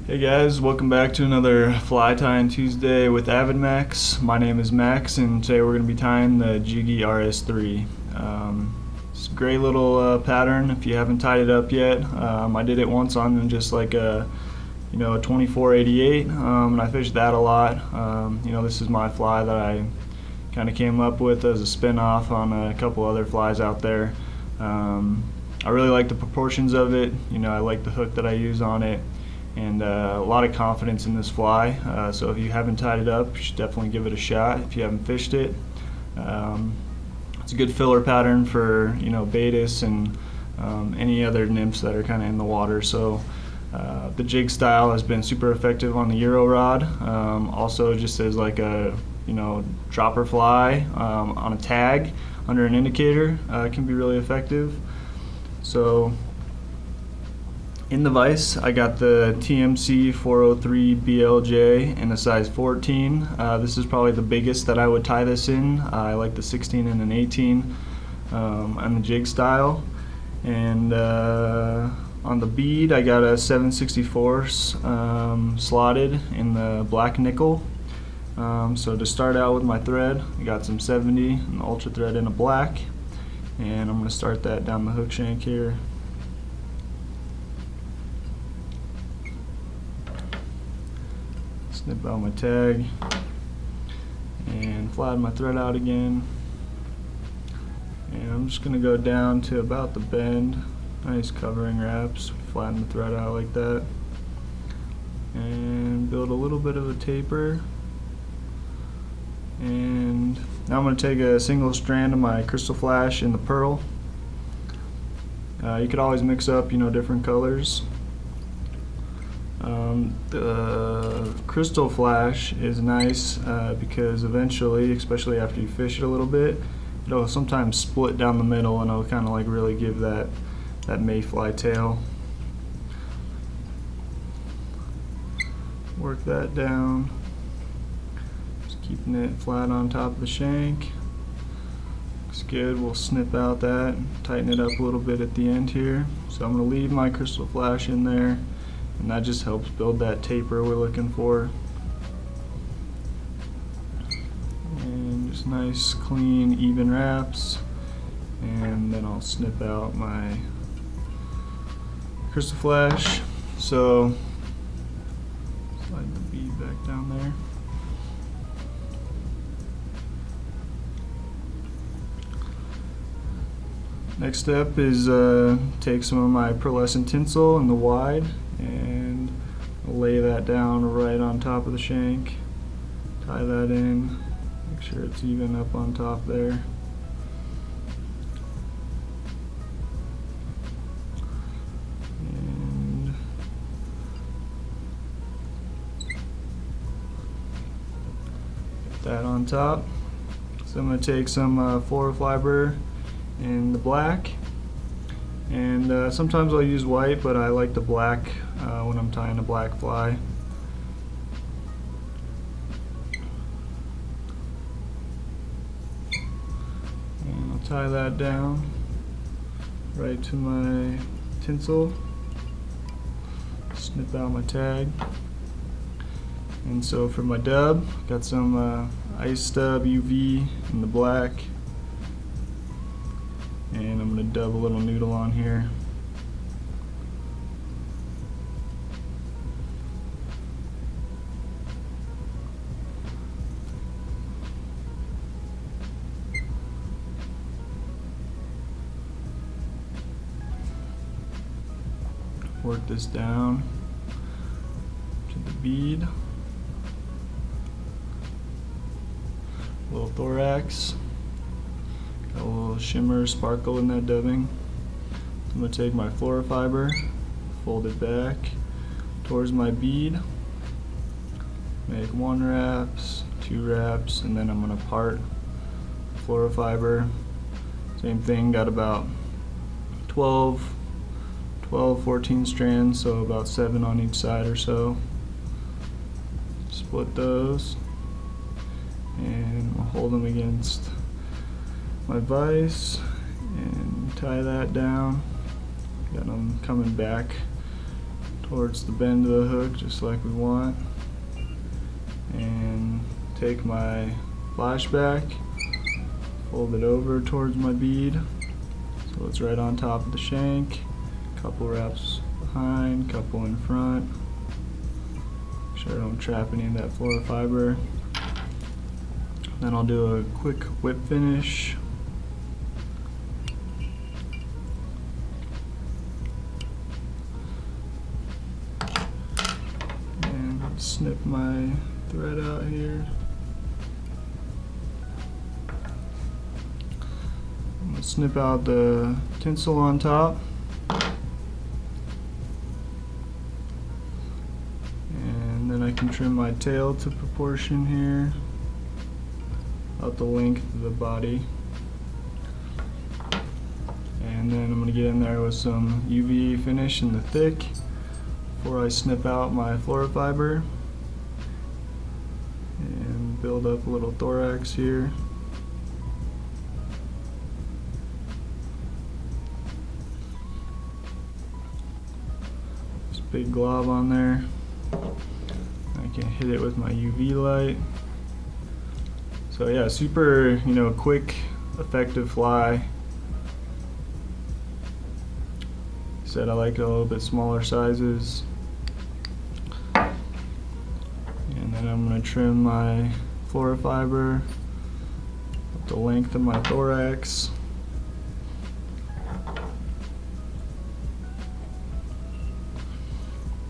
Hey guys, welcome back to another fly tying Tuesday with AvidMax. My name is Max, and today we're going to be tying the Jigged RS3. It's a great little pattern if you haven't tied it up yet. I did it once on just like a 2488, and I fished that a lot. This is my fly that I kind of came up with as a spin-off on a couple other flies out there. I really like the proportions of it. I like the hook that I use on it. And a lot of confidence in this fly. So if you haven't tied it up, you should definitely give it a shot if you haven't fished it. It's a good filler pattern for Betis and any other nymphs that are kind of in the water. So the jig style has been super effective on the Euro rod. Also just as like a dropper fly on a tag under an indicator can be really effective. So in the vise, I got the TMC 403 BLJ in a size 14. This is probably the biggest that I would tie this in. I like the 16 and an 18 on the jig style. And on the bead, I got a 7/64 slotted in the black nickel. So to start out with my thread, I got some 70 and the ultra thread in a black. And I'm going to start that down the hook shank here. Snip out my tag and flatten my thread out again, and I'm just going to go down to about the bend. Nice covering wraps, flatten the thread out like that, and build a little bit of a taper. And now I'm going to take a single strand of my Krystal flash in the pearl. You could always mix up different colors. The Krystal flash is nice because eventually, especially after you fish it a little bit, it'll sometimes split down the middle and it'll kind of like really give that mayfly tail. Work that down, just keeping it flat on top of the shank. Looks good. We'll snip out that, tighten it up a little bit at the end here. So I'm going to leave my Krystal flash in there, and that just helps build that taper we're looking for. And just nice, clean, even wraps. And then I'll snip out my Krystal flash. So slide the bead back down there. Next step is take some of my Pearlescent tinsel in the wide and lay that down right on top of the shank. Tie that in, make sure it's even up on top there. And get that on top. So I'm going to take some Fluoro Fibre in the black, and sometimes I'll use white, but I like the black when I'm tying a black fly. And I'll tie that down right to my tinsel, snip out my tag. And so for my dub, got some ice stub UV in the black, and I'm going to dub a little noodle on here. Work this down to the bead. Little thorax. Got a little shimmer, sparkle in that dubbing. I'm going to take my Fluoro Fibre, fold it back towards my bead, make 1 wraps, 2 wraps, and then I'm going to part Fluoro Fibre. Same thing, got about 14 strands, so about 7 on each side or so. Split those, and we'll hold them against my vise and tie that down. Got them coming back towards the bend of the hook just like we want, and take my flashback, fold it over towards my bead so it's right on top of the shank. Couple wraps behind, couple in front. Make sure I don't trap any of that Fluoro fiber. Then I'll do a quick whip finish. And snip my thread out here. I'm going to snip out the tinsel on top. And then I can trim my tail to proportion here, about the length of the body. And then I'm going to get in there with some UV finish in the thick before I snip out my Fluoro fiber and build up a little thorax here. This big glob on there. I can hit it with my UV light. So yeah, super, quick, effective fly. Said I like a little bit smaller sizes. And then I'm going to trim my Fluoro fiber up the length of my thorax.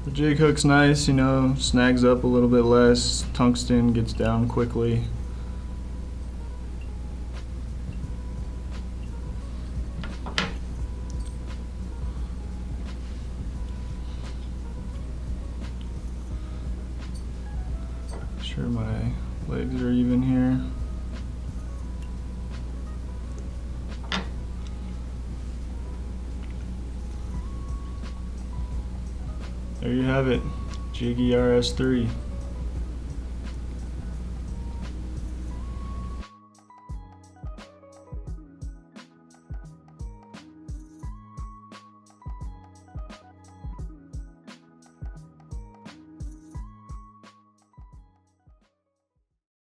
The jig hook's nice, snags up a little bit less, tungsten gets down quickly. Sure my legs are even here. There you have it, Jigged RS3.